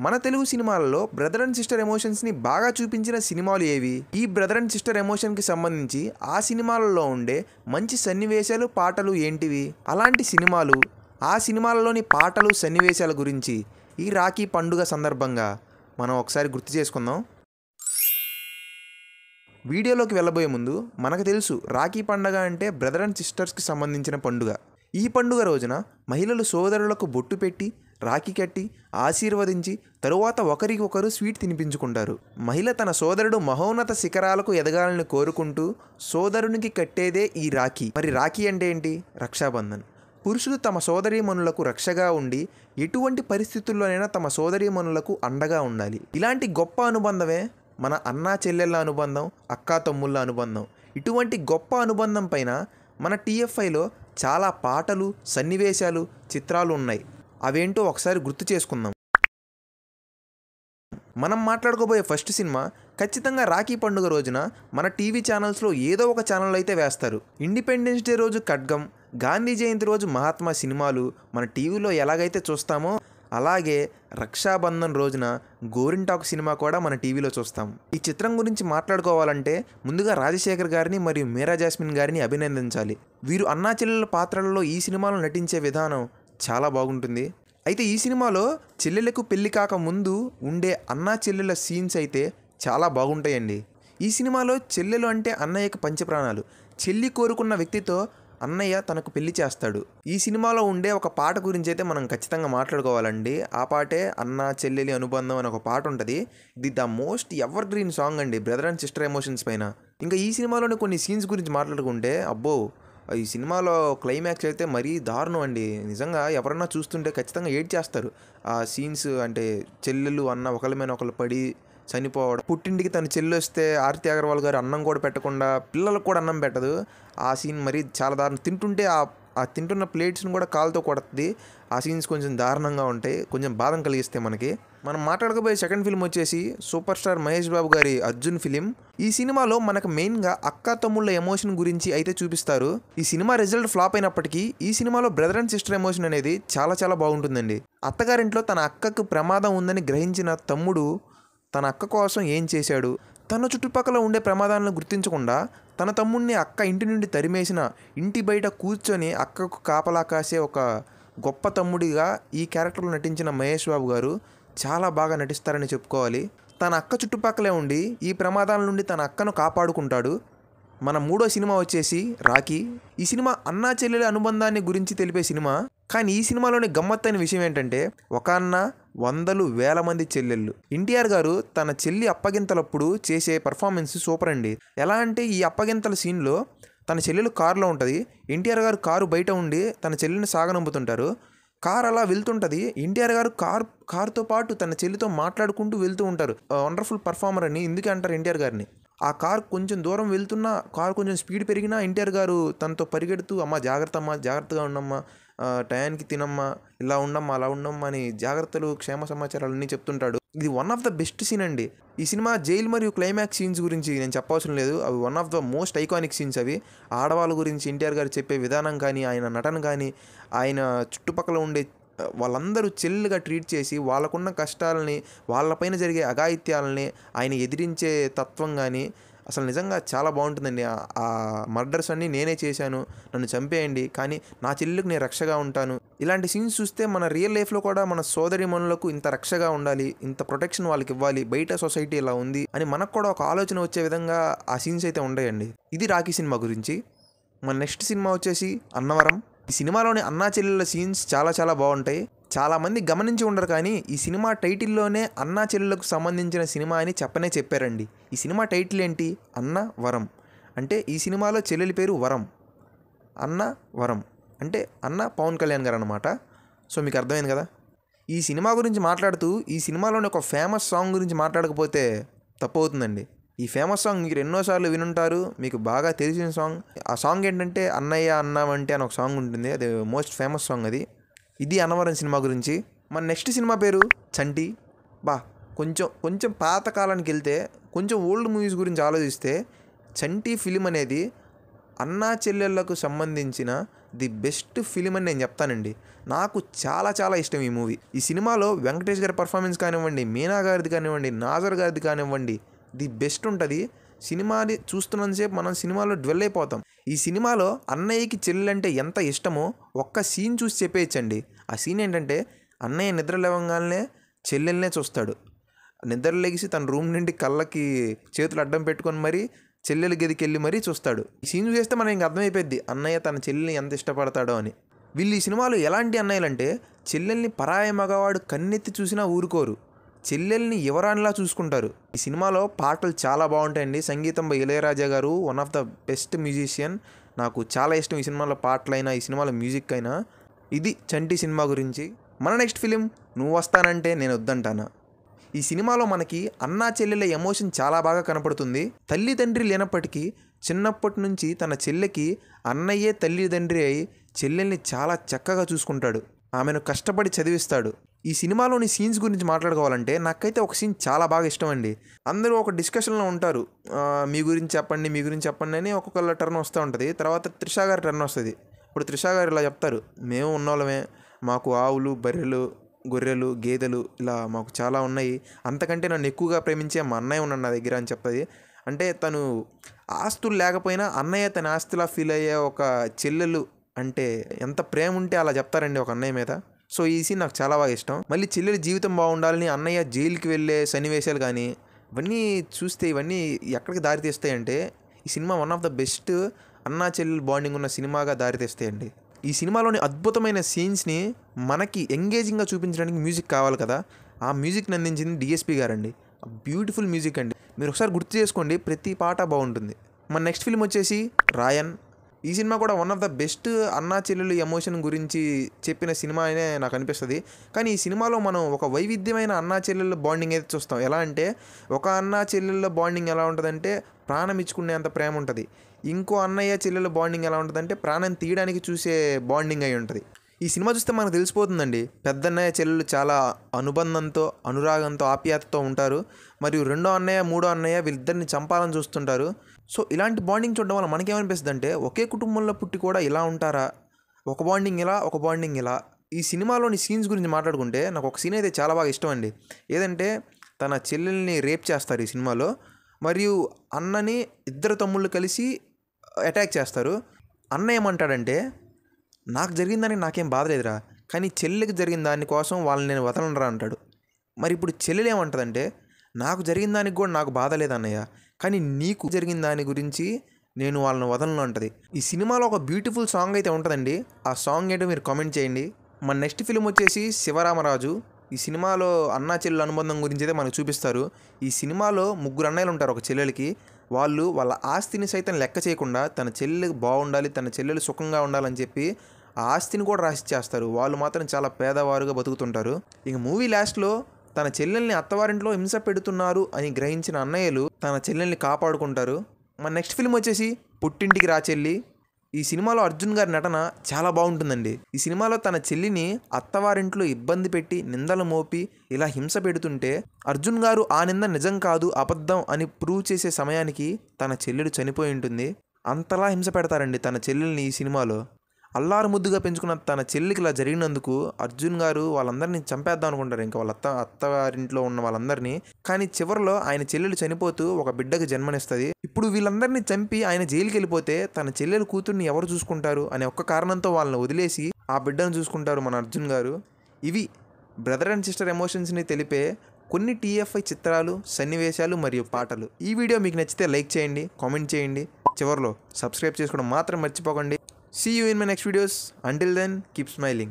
మన తెలుగు సినిమాలలో brother and sister ఎమోషన్స్ని బాగా చూపించిన సినిమాలు ఏవి? ఈ బ్రదర్ అండ్ సిస్టర్ ఎమోషన్కి సంబంధించి ఆ సినిమాలలో ఉండే మంచి సన్నివేశాలు, పాటలు ఏంటివి? అలాంటి సినిమాలు, ఆ సినిమాలలోని పాటలు, సన్నివేశాల గురించి ఈ రాఖీ పండుగ సందర్భంగా మనం ఒకసారి గుర్తు చేసుకుందాం. వీడియోలోకి వెళ్ళబోయే ముందు మనకు తెలుసు రాఖీ పండుగ అంటే బ్రదర్ అండ్ సిస్టర్స్కి సంబంధించిన పండుగ. ఈ పండుగ రోజున మహిళలు సోదరులకు బొట్టు పెట్టి రాఖీ కట్టి ఆశీర్వదించి తరువాత ఒకరికి ఒకరు స్వీట్ తినిపించుకుంటారు. మహిళ తన సోదరుడు మహోన్నత శిఖరాలకు ఎదగాలని కోరుకుంటూ సోదరునికి కట్టేదే ఈ రాఖీ. మరి రాఖీ అంటే ఏంటి? రక్షాబంధన్. పురుషులు తమ సోదరీమణులకు రక్షగా ఉండి ఎటువంటి పరిస్థితుల్లోనైనా తమ సోదరీమణులకు అండగా ఉండాలి. ఇలాంటి గొప్ప అనుబంధమే మన అన్నా చెల్లెళ్ళ అనుబంధం, అక్కా తమ్ముళ్ళ అనుబంధం. ఇటువంటి గొప్ప అనుబంధం పైన మన TFIలో చాలా పాటలు, సన్నివేశాలు, చిత్రాలు ఉన్నాయి. అవేంటో ఒకసారి గుర్తు చేసుకుందాం. మనం మాట్లాడుకోబోయే ఫస్ట్ సినిమా ఖచ్చితంగా రాఖీ పండుగ రోజున మన టీవీ ఛానల్స్లో ఏదో ఒక ఛానల్ అయితే వేస్తారు. ఇండిపెండెన్స్ డే రోజు ఖడ్గం, గాంధీ జయంతి రోజు మహాత్మా సినిమాలు మన టీవీలో ఎలాగైతే చూస్తామో అలాగే రక్షాబంధన్ రోజున గోరింటాకు సినిమా కూడా మన టీవీలో చూస్తాం. ఈ చిత్రం గురించి మాట్లాడుకోవాలంటే ముందుగా రాజశేఖర్ గారిని మరియు మీరా జాస్మిన్ గారిని అభినందించాలి. వీరు అన్నా చెల్లెల పాత్రలలో ఈ సినిమాలో నటించే విధానం చాలా బాగుంటుంది. అయితే ఈ సినిమాలో చెల్లెలకు పెళ్లి కాక ముందు ఉండే అన్నా చెల్లెల సీన్స్ అయితే చాలా బాగుంటాయండి. ఈ సినిమాలో చెల్లెలు అంటే అన్నయ్యకు పంచప్రాణాలు. చెల్లి కోరుకున్న వ్యక్తితో అన్నయ్య తనకు పెళ్లి చేస్తాడు. ఈ సినిమాలో ఉండే ఒక పాట గురించి అయితే మనం ఖచ్చితంగా మాట్లాడుకోవాలండి. ఆ పాటే అన్నా చెల్లెలి అనుబంధం అని ఒక పాట ఉంటుంది. ఇది the most ever green song అండి బ్రదర్ అండ్ సిస్టర్ ఎమోషన్స్ పైన. ఇంకా ఈ సినిమాలోని కొన్ని సీన్స్ గురించి మాట్లాడుకుంటే అబ్బో, ఈ సినిమాలో క్లైమాక్స్ అయితే మరీ దారుణం అండి. నిజంగా ఎవరన్నా చూస్తుంటే ఖచ్చితంగా ఏడ్ చేస్తారు. ఆ సీన్స్ అంటే చెల్లెలు అన్న ఒకళ్ళ మీద ఒకళ్ళు పడి చనిపోవడం, పుట్టింటికి తన చెల్లి వస్తే ఆర్తి అగర్వాల్ గారు అన్నం కూడా పెట్టకుండా పిల్లలకు కూడా అన్నం పెట్టదు. ఆ సీన్ మరీ చాలా దారుణం. తింటుంటే ఆ తింటున్న ప్లేట్స్ని కూడా కాలుతో కొడుతుంది. ఆ సీన్స్ కొంచెం దారుణంగా ఉంటాయి, కొంచెం బాధం కలిగిస్తాయి మనకి. మనం మాట్లాడకపోయే సెకండ్ ఫిల్మ్ వచ్చేసి సూపర్ స్టార్ మహేష్ బాబు గారి అర్జున్ ఫిలిం. ఈ సినిమాలో మనకు మెయిన్గా అక్కా తమ్ముళ్ళ ఎమోషన్ గురించి అయితే చూపిస్తారు. ఈ సినిమా రిజల్ట్ ఫ్లాప్ అయినప్పటికీ ఈ సినిమాలో బ్రదర్ అండ్ సిస్టర్ ఎమోషన్ అనేది చాలా చాలా బాగుంటుందండి. అత్తగారింట్లో తన అక్కకు ప్రమాదం ఉందని గ్రహించిన తమ్ముడు తన అక్క కోసం ఏం చేశాడు? తన చుట్టుపక్కల ఉండే ప్రమాదాలను గుర్తించకుండా తన తమ్ముడిని అక్క ఇంటి నుండి తరిమేసిన ఇంటి బయట కూర్చొని అక్కకు కాపలా కాసే ఒక గొప్ప తమ్ముడిగా ఈ క్యారెక్టర్లో నటించిన మహేష్ బాబు గారు చాలా బాగా నటిస్తారని చెప్పుకోవాలి. తన అక్క చుట్టుపక్కలే ఉండి ఈ ప్రమాదాల నుండి తన అక్కను కాపాడుకుంటాడు. మన మూడో సినిమా వచ్చేసి రాఖీ. ఈ సినిమా అన్నా చెల్లెల అనుబంధాన్ని గురించి తెలిపే సినిమా. కానీ ఈ సినిమాలోని గమ్మత్తైన విషయం ఏంటంటే ఒక అన్న, వందలు వేల మంది చెల్లెళ్ళు. ఎన్టీఆర్ గారు తన చెల్లి అప్పగింతలప్పుడు చేసే పర్ఫార్మెన్స్ సూపర్ అండి. ఎలా అంటే ఈ అప్పగింతల సీన్లో తన చెల్లెలు కారులో ఉంటుంది. ఎన్టీఆర్ గారు కారు బయట ఉండి తన చెల్లిని సాగనంపుతుంటారు. కారు అలా వెళ్తుంటుంది. ఎన్టీఆర్ గారు కారుతో పాటు తన చెల్లితో మాట్లాడుకుంటూ వెళ్తూ ఉంటారు. వండర్ఫుల్ పర్ఫార్మర్ అని ఇందుకే అంటారు ఎన్టీఆర్ గారిని. ఆ కారు కొంచెం దూరం వెళ్తున్నా, కారు కొంచెం స్పీడ్ పెరిగినా ఎన్టీఆర్ గారు తనతో పరిగెడుతూ అమ్మ జాగ్రత్త అమ్మా, జాగ్రత్తగా ఉండమ్మా, టయానికి తినమ్మా, ఇలా ఉండమ్మా, అలా ఉండమ్మా అని జాగ్రత్తలు, క్షేమ సమాచారాలు అన్నీ చెప్తుంటాడు. ఇది one of the best scene అండి. ఈ సినిమా జైలు మరియు క్లైమాక్స్ సీన్స్ గురించి నేను చెప్పవసరం లేదు. అవి one of the most iconic scenes. అవి ఆడవాళ్ళ గురించి ఎన్టీఆర్ గారు చెప్పే విధానం కానీ, ఆయన నటన కానీ, ఆయన చుట్టుపక్కల ఉండే వాళ్ళందరూ చెల్లిగా ట్రీట్ చేసి వాళ్ళకున్న కష్టాలని, వాళ్ళపైన జరిగే అఘాయిత్యాలని ఆయన ఎదిరించే తత్వం కానీ అసలు నిజంగా చాలా బాగుంటుందండి. ఆ మర్డర్స్ అన్నీ నేనే చేశాను, నన్ను చంపేయండి, కానీ నా చెల్లికి నేను రక్షగా ఉంటాను. ఇలాంటి సీన్స్ చూస్తే మన రియల్ లైఫ్లో కూడా మన సోదరీమణులకు ఇంత రక్షగా ఉండాలి, ఇంత ప్రొటెక్షన్ వాళ్ళకి ఇవ్వాలి, బయట సొసైటీ ఇలా ఉంది అని మనకు కూడా ఒక ఆలోచన వచ్చే విధంగా ఆ సీన్స్ అయితే ఉంటాయండి. ఇది రాఖీ సినిమా గురించి. మన నెక్స్ట్ సినిమా వచ్చేసి అన్నవరం. ఈ సినిమాలోని అన్నా చెల్లెళ్ళ సీన్స్ చాలా చాలా బాగుంటాయి. చాలామంది గమనించి ఉండరు కానీ ఈ సినిమా టైటిల్లోనే అన్నా చెల్లెలకు సంబంధించిన సినిమా అని చెప్పారండి. ఈ సినిమా టైటిల్ ఏంటి? అన్న వరం. అంటే ఈ సినిమాలో చెల్లెలి పేరు వరం. అన్న వరం అంటే అన్న పవన్ కళ్యాణ్ గారు అనమాట. సో మీకు అర్థమైంది కదా. ఈ సినిమా గురించి మాట్లాడుతూ ఈ సినిమాలోని ఒక ఫేమస్ సాంగ్ గురించి మాట్లాడకపోతే తప్పు అవుతుందండి. ఈ ఫేమస్ సాంగ్ మీరు ఎన్నోసార్లు వినుంటారు, మీకు బాగా తెలిసిన సాంగ్. ఆ సాంగ్ ఏంటంటే అన్నయ్య అన్నావంటే అని ఒక సాంగ్ ఉంటుంది. అది మోస్ట్ ఫేమస్ సాంగ్ అది. ఇది అన్నవరం సినిమా గురించి. మన నెక్స్ట్ సినిమా పేరు చంటి. కొంచెం పాత కాలానికి వెళ్తే, కొంచెం ఓల్డ్ మూవీస్ గురించి ఆలోచిస్తే చంటి ఫిలిం అనేది అన్నా చెల్లెళ్లకు సంబంధించిన ది బెస్ట్ ఫిలిం అని నేను చెప్తానండి. నాకు చాలా చాలా ఇష్టం ఈ మూవీ. ఈ సినిమాలో వెంకటేష్ గారి పర్ఫార్మెన్స్ కానివ్వండి, మీనా గారిది కానివ్వండి, నాజర్ గారిది కానివ్వండి, ది బెస్ట్ ఉంటుంది. సినిమాని చూస్తున్నంతసేపు మనం సినిమాలో డ్వెల్ అయిపోతాం. ఈ సినిమాలో అన్నయ్యకి చెల్లెలంటే ఎంత ఇష్టమో ఒక్క సీన్ చూసి చెప్పేయచ్చండి. ఆ సీన్ ఏంటంటే, అన్నయ్య నిద్ర లేవగానే చెల్లెల్నే చూస్తాడు. నిద్ర లెగిసి తన రూమ్ నుండి కళ్ళకి చేతులు అడ్డం పెట్టుకొని మరీ చెల్లెల గదికి వెళ్ళి మరీ చూస్తాడు. ఈ సీన్ చూస్తే మనకి ఇంక అర్థమైపోద్ది అన్నయ్య తన చెల్లెల్ని ఎంత ఇష్టపడతాడో అని. వీళ్ళు ఈ సినిమాలో ఎలాంటి అన్నయ్యలంటే, చెల్లెల్ని పరాయ మగవాడు కన్నెత్తి చూసినా ఊరుకోరు, చెల్లెల్ని యువరానిలా చూసుకుంటారు. ఈ సినిమాలో పాటలు చాలా బాగుంటాయండి. సంగీతం బై ఇళయరాజా గారు, one of the best musician. నాకు చాలా ఇష్టం ఈ సినిమాలో పాటలైనా, ఈ సినిమాలో మ్యూజిక్ అయినా. ఇది చంటి సినిమా గురించి. మన నెక్స్ట్ ఫిలిం నువ్వు వస్తానంటే నేను వద్దంటానా. ఈ సినిమాలో మనకి అన్నా చెల్లెల ఎమోషన్ చాలా బాగా కనపడుతుంది. తల్లిదండ్రి లేనప్పటికీ చిన్నప్పటి నుంచి తన చెల్లెకి అన్నయ్యే తల్లిదండ్రి అయి చెల్లెల్ని చాలా చక్కగా చూసుకుంటాడు, ఆమెను కష్టపడి చదివిస్తాడు. ఈ సినిమాలోని సీన్స్ గురించి మాట్లాడుకోవాలంటే నాకైతే ఒక సీన్ చాలా బాగా ఇష్టం అండి. అందరూ ఒక డిస్కషన్లో ఉంటారు, మీ గురించి చెప్పండి, మీ గురించి చెప్పండి అని ఒక్కొక్కళ్ళ టర్న్ వస్తూ ఉంటుంది. తర్వాత త్రిష గారి టర్న్ వస్తుంది. ఇప్పుడు త్రిష గారు ఇలా చెప్తారు, మేము ఉన్నోళ్ళమే, మాకు ఆవులు, బర్రెలు, గొర్రెలు, గేదెలు ఇలా మాకు చాలా ఉన్నాయి, అంతకంటే నన్ను ఎక్కువగా ప్రేమించే మా అన్నయ్య ఉన్నాడు నా దగ్గర అని చెప్తుంది. అంటే తను ఆస్తులు లేకపోయినా అన్నయ్య తన ఆస్తిలా ఫీల్ అయ్యే ఒక చెల్లెలు అంటే ఎంత ప్రేమ ఉంటే అలా చెప్తారండి ఒక అన్నయ్య మీద. సో ఈ సీన్ నాకు చాలా బాగా ఇష్టం. మళ్ళీ చెల్లెలి జీవితం బాగుండాలని అన్నయ్య జైలుకి వెళ్ళే సన్నివేశాలు కానీ ఇవన్నీ చూస్తే ఇవన్నీ ఎక్కడికి దారితీస్తాయంటే, ఈ cinema one of the best అన్నా చెల్లెలు బాండింగ్ ఉన్న సినిమాగా దారితీస్తాయండి. ఈ సినిమాలోని అద్భుతమైన సీన్స్ని మనకి ఎంగేజింగ్గా చూపించడానికి మ్యూజిక్ కావాలి కదా, ఆ మ్యూజిక్ని అందించింది డిఎస్పి గారండి. బ్యూటిఫుల్ మ్యూజిక్ అండి. మీరు ఒకసారి గుర్తు చేసుకోండి, ప్రతి పాట బాగుంటుంది. మన నెక్స్ట్ ఫిల్మ్ వచ్చేసి రాయన్. ఈ సినిమా కూడా వన్ ఆఫ్ ద బెస్ట్ అన్నా చెల్లెలు ఎమోషన్ గురించి చెప్పిన సినిమా అనే నాకు అనిపిస్తుంది. కానీ ఈ సినిమాలో మనం ఒక వైవిధ్యమైన అన్నా చెల్లెళ్ళ బాండింగ్ అయితే చూస్తాం. ఎలా అంటే, ఒక అన్నా చెల్లెళ్ళ బాండింగ్ ఎలా ఉంటుందంటే ప్రాణం ఇచ్చుకునేంత ప్రేమ ఉంటుంది. ఇంకో అన్నయ్య చెల్లెల బాండింగ్ ఎలా ఉంటుందంటే ప్రాణం తీయడానికి చూసే బాండింగ్ అయి ఉంటుంది. ఈ సినిమా చూస్తే మనకు తెలిసిపోతుందండి, పెద్దన్నయ్య చెల్లెలు చాలా అనుబంధంతో, అనురాగంతో, ఆప్యాయతతో ఉంటారు. మరియు రెండో అన్నయ్య, మూడో అన్నయ్య వీళ్ళిద్దరిని చంపాలని చూస్తుంటారు. సో ఇలాంటి బాండింగ్ చూడడం వల్ల మనకేమనిపిస్తుంది అంటే, ఒకే కుటుంబంలో పుట్టి కూడా ఇలా ఉంటారా, ఒక బాండింగ్ ఇలా, ఒక బాండింగ్ ఇలా. ఈ సినిమాలోని సీన్స్ గురించి మాట్లాడుకుంటే నాకు ఒక సీన్ అయితే చాలా బాగా ఇష్టం అండి. ఏదంటే, తన చెల్లెల్ని రేప్ చేస్తారు ఈ సినిమాలో, మరియు అన్నని ఇద్దరు తమ్ముళ్ళు కలిసి అటాక్ చేస్తారు. అన్న ఏమంటాడంటే, నాకు జరిగిన దానికి నాకేం బాధ లేదురా, కానీ చెల్లెకి జరిగిన దానికోసం వాళ్ళని నేను వదలనరా అంటాడు. మరి ఇప్పుడు చెల్లెలు ఏమంటుందంటే, నాకు జరిగిన దానికి కూడా నాకు బాధ లేదన్నయ్య, కానీ నీకు జరిగిన దాని గురించి నేను వాళ్ళని వదలను అంటది. ఈ సినిమాలో ఒక బ్యూటిఫుల్ సాంగ్ అయితే ఉంటుందండి. ఆ సాంగ్ ఏంటో మీరు కామెంట్ చేయండి. మన నెక్స్ట్ ఫిలిం వచ్చేసి శివరామరాజు. ఈ సినిమాలో అన్నా చెల్లెల అనుబంధం గురించి అయితే మనకు చూపిస్తారు. ఈ సినిమాలో ముగ్గురు అన్నయ్యలు ఉంటారు ఒక చెల్లెలకి. వాళ్ళు వాళ్ళ ఆస్తిని సైతం లెక్క చేయకుండా తన చెల్లెలు బాగుండాలి, తన చెల్లెలు సుఖంగా ఉండాలని చెప్పి ఆ ఆస్తిని కూడా రాసిచ్చేస్తారు. వాళ్ళు మాత్రం చాలా పేదవారుగా బతుకుతుంటారు. ఇక మూవీ లాస్ట్లో తన చెల్లెల్ని అత్తవారింట్లో హింస పెడుతున్నారు అని గ్రహించిన అన్నయ్యలు తన చెల్లెల్ని కాపాడుకుంటారు. మన నెక్స్ట్ ఫిల్మ్ వచ్చేసి పుట్టింటికి రాచెల్లి. ఈ సినిమాలో అర్జున్ గారి నటన చాలా బాగుంటుందండి. ఈ సినిమాలో తన చెల్లిని అత్తవారింట్లో ఇబ్బంది పెట్టి నిందలు మోపి ఇలా హింస పెడుతుంటే అర్జున్ గారు ఆ నింద నిజం కాదు, అబద్ధం అని ప్రూవ్ చేసే సమయానికి తన చెల్లెలు చనిపోయి ఉంటుంది. అంతలా హింస పెడతారండి తన చెల్లెల్ని ఈ సినిమాలో. అల్లారు ముద్దుగా పెంచుకున్న తన చెల్లికి ఇలా జరిగినందుకు అర్జున్ గారు వాళ్ళందరినీ చంపేద్దాం అనుకుంటారు, ఇంకా వాళ్ళ అత్తవారింట్లో ఉన్న వాళ్ళందరినీ. కానీ చివరిలో ఆయన చెల్లెలు చనిపోతూ ఒక బిడ్డకు జన్మనిస్తుంది. ఇప్పుడు వీళ్ళందరినీ చంపి ఆయన జైలుకి వెళ్ళిపోతే తన చెల్లెలు కూతుర్ని ఎవరు చూసుకుంటారు అనే ఒక్క కారణంతో వాళ్ళని వదిలేసి ఆ బిడ్డను చూసుకుంటారు మన అర్జున్ గారు. ఇవి బ్రదర్ అండ్ సిస్టర్ ఎమోషన్స్ని తెలిపే కొన్ని TFI చిత్రాలు, సన్నివేశాలు మరియు పాటలు. ఈ వీడియో మీకు నచ్చితే లైక్ చేయండి, కామెంట్ చేయండి, చివరిలో సబ్స్క్రైబ్ చేసుకోవడం మాత్రం మర్చిపోకండి. See you in my next videos. Until then, keep smiling.